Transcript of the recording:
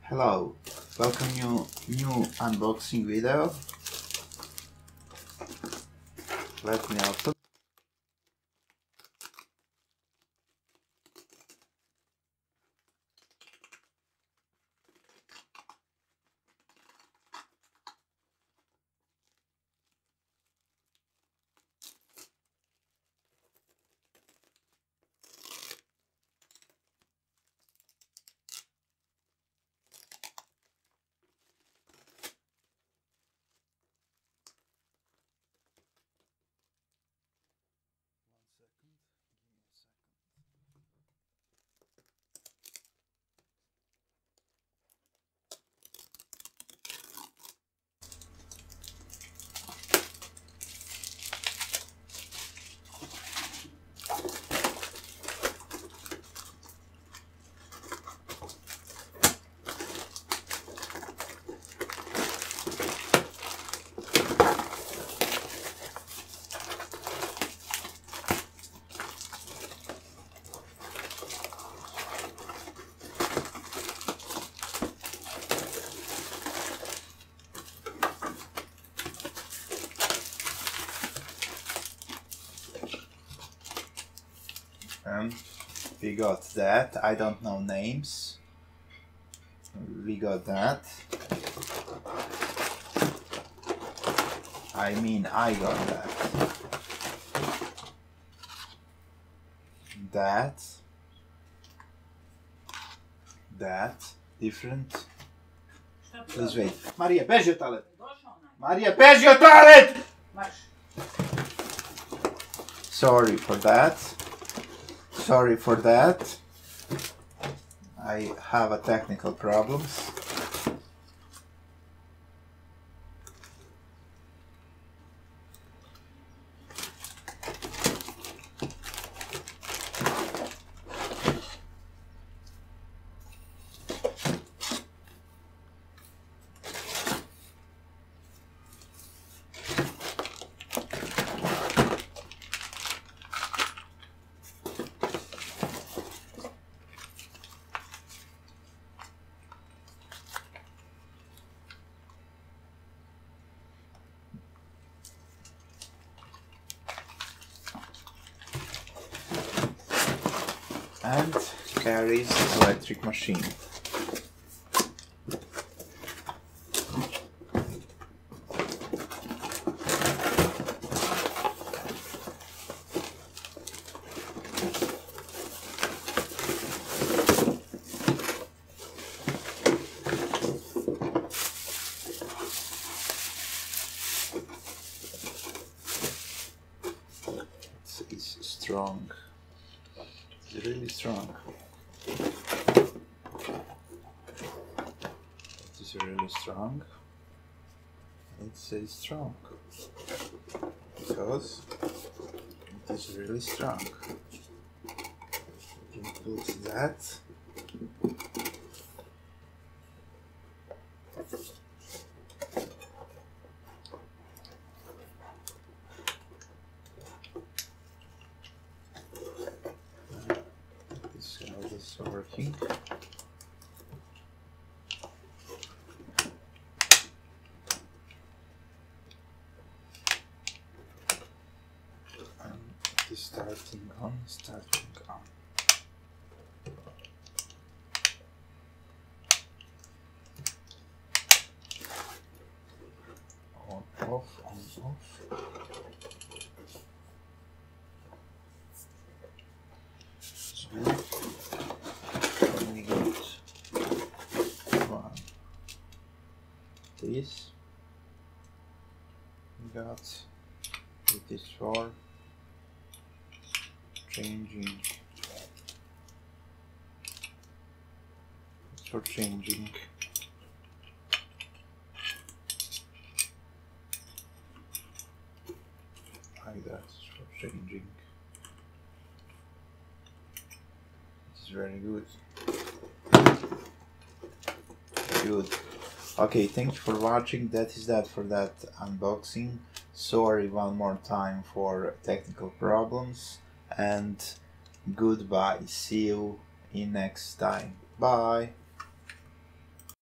Hello, welcome you new unboxing video. Let me open. We got that. I don't know names. We got that. I got that. That. Different. Please wait. Maria, beži your toilet. Maria, beži your toilet! Sorry for that. Sorry for that. I have a technical problems. And carries electric machine. It's strong. It's really strong. It is really strong. It's strong because it is really strong. You put that. This is how this is working. It is starting on. On, off, on, off. So we got one. This we got. It is for changing. It's for changing. Like that, it's for changing. It's very good. Good. Okay, thank you for watching. That is that for that unboxing. Sorry one more time for technical problems, and goodbye. See you in next time. Bye.